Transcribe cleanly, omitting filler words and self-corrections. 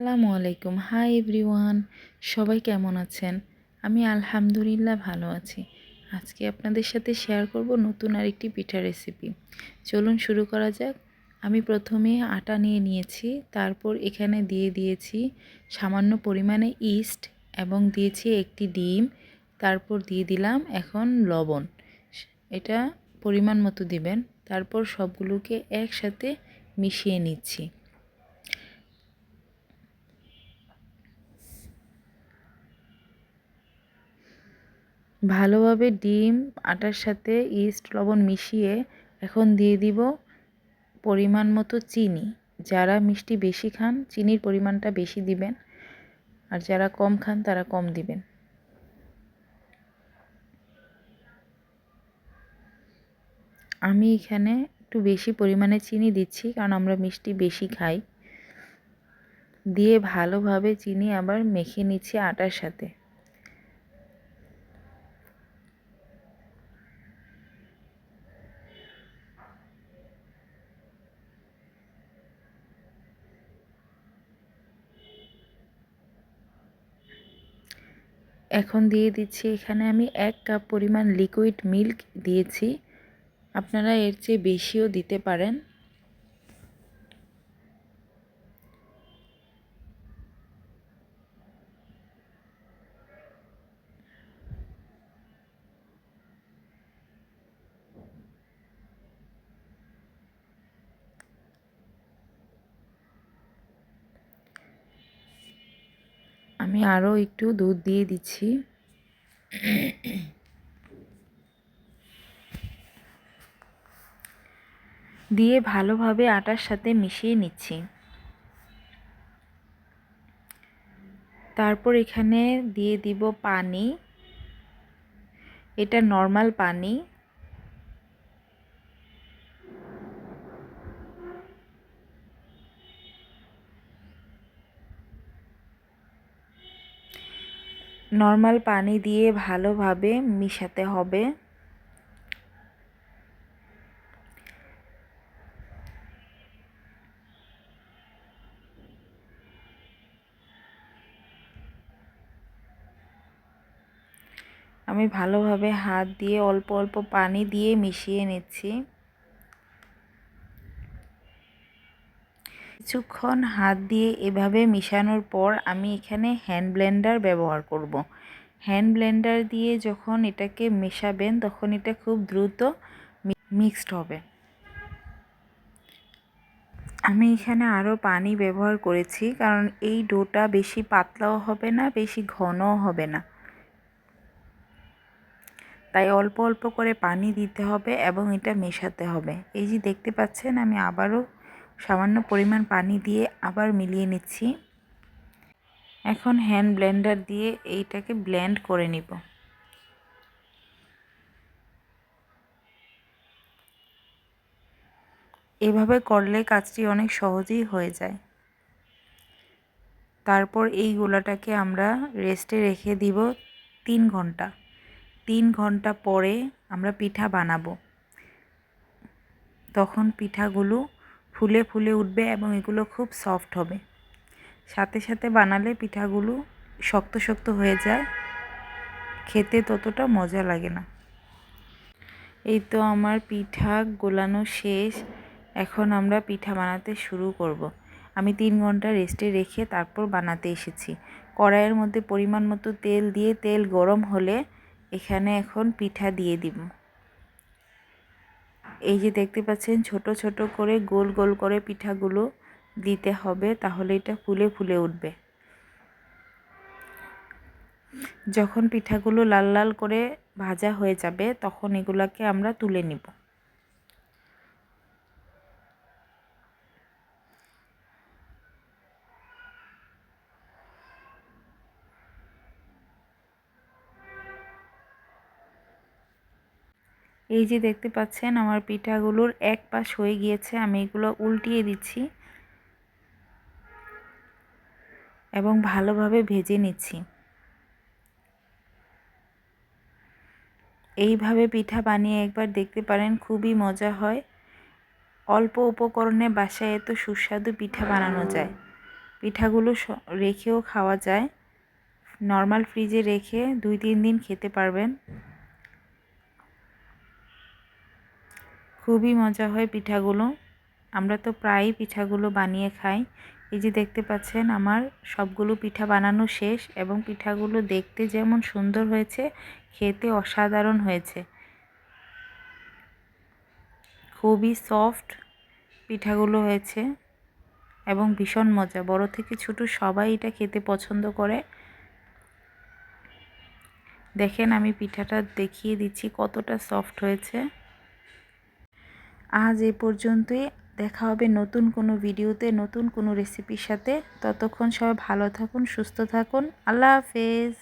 আসসালামু আলাইকুম। Hi everyone, সবাই কেমন আছেন? আমি আলহামদুলিল্লাহ ভালো আছি। আজকে আপনাদের সাথে শেয়ার করব নতুন আরেকটি পিঠা রেসিপি। চলুন শুরু করা যাক। আমি প্রথমে আটা নিয়ে নিয়েছি, তারপর এখানে দিয়ে দিয়েছি সামান্য পরিমাণে ইস্ট এবং দিয়েছি একটি ডিম, তারপর দিয়ে দিলাম এখন লবণ। এটা পরিমাণ মতো দিবেন। তারপর সবগুলোকে একসাথে মিশিয়ে নিচ্ছি। ভালোভাবে ডিম আটার সাথে ইস্ট লবণ মিশিয়ে এখন দিয়ে দিব পরিমাণ মতো চিনি। যারা মিষ্টি বেশি খান চিনির পরিমাণটা বেশি দিবেন, আর যারা কম খান তারা কম দিবেন। আমি এখানে একটু বেশি পরিমাণে চিনি দিচ্ছি কারণ আমরা মিষ্টি বেশি খাই। দিয়ে ভালোভাবে চিনি আবার মেখে নিচ্ছি আটার সাথে। এখন দিয়ে দিচ্ছি এখানে আমি 1 কাপ পরিমাণ লিকুইড মিল্ক দিয়েছি। আপনারা এর চেয়ে বেশিও দিতে পারেন। আমি আরও একটু দুধ দিয়ে দিচ্ছি। দিয়ে ভালোভাবে আটার সাথে মিশিয়ে নিচ্ছি। তারপর এখানে দিয়ে দিব পানি। এটা নর্মাল পানি। নর্মাল পানি দিয়ে ভালোভাবে মিশাতে হবে। আমি ভালোভাবে হাত দিয়ে অল্প অল্প পানি দিয়ে মিশিয়ে নিচ্ছি। কিছুক্ষণ হাত দিয়ে এভাবে মিশানোর পর আমি এখানে হ্যান্ড ব্লেন্ডার ব্যবহার করব। হ্যান্ড ব্লেন্ডার দিয়ে যখন এটাকে মেশাবেন তখন এটা খুব দ্রুত মিক্সড হবে। আমি এখানে আরও পানি ব্যবহার করেছি কারণ এই ডোটা বেশি পাতলাও হবে না, বেশি ঘনও হবে না। তাই অল্প অল্প করে পানি দিতে হবে এবং এটা মেশাতে হবে। এই যে দেখতে পাচ্ছেন আমি আবারও সামান্য পরিমাণ পানি দিয়ে আবার মিলিয়ে নিচ্ছি। এখন হ্যান্ড ব্লেন্ডার দিয়ে এইটাকে ব্লেন্ড করে নিব। এভাবে করলে কাজটি অনেক সহজেই হয়ে যায়। তারপর এই গোলাটাকে আমরা রেস্টে রেখে দিব 3 ঘন্টা। 3 ঘন্টা পরে আমরা পিঠা বানাবো। তখন পিঠাগুলো ফুলে ফুলে উঠবে এবং এগুলো খুব সফট হবে। সাথে সাথে বানালে পিঠাগুলো শক্ত শক্ত হয়ে যায়, খেতে ততটা মজা লাগে না। এই তো আমার পিঠা গোলানো শেষ। এখন আমরা পিঠা বানাতে শুরু করব। আমি 3 ঘন্টা রেস্টে রেখে তারপর বানাতে এসেছি। কড়াইয়ের মধ্যে পরিমাণ মতো তেল দিয়ে তেল গরম হলে এখানে এখন পিঠা দিয়ে দিব। এই যে দেখতে পাচ্ছেন ছোট ছোট করে গোল গোল করে পিঠাগুলো দিতে হবে, তাহলে এটা ফুলে ফুলে উঠবে। যখন পিঠাগুলো লাল লাল করে ভাজা হয়ে যাবে তখন এগুলাকে আমরা তুলে নিব। এই যে দেখতে পাচ্ছেন আমার পিঠাগুলোর এক পাশ হয়ে গিয়েছে। আমি এগুলো উল্টিয়ে দিচ্ছি এবং ভালোভাবে ভেজে নিচ্ছি। এইভাবে পিঠা বানিয়ে একবার দেখতে পারেন, খুবই মজা হয়। অল্প উপকরণে বাসায় এত সুস্বাদু পিঠা বানানো যায়। পিঠাগুলো রেখেও খাওয়া যায়, নর্মাল ফ্রিজে রেখে 2-3 দিন খেতে পারবেন। খুবই মজা হয় পিঠাগুলো। আমরা তো প্রায়ই পিঠাগুলো বানিয়ে খাই। এই যে দেখতে পাচ্ছেন আমার সবগুলো পিঠা বানানো শেষ এবং পিঠাগুলো দেখতে যেমন সুন্দর হয়েছে, খেতে অসাধারণ হয়েছে। খুবই সফট পিঠাগুলো হয়েছে এবং ভীষণ মজা। বড় থেকে ছোট সবাই এটা খেতে পছন্দ করে। দেখেন আমি পিঠাটা দেখিয়ে দিচ্ছি কতটা সফট হয়েছে। আজ এ পর্যন্তই। দেখা হবে নতুন কোনো ভিডিওতে, নতুন কোনো রেসিপির সাথে। ততক্ষণ সবাই ভালো থাকুন, সুস্থ থাকুন। আল্লাহ হাফেজ।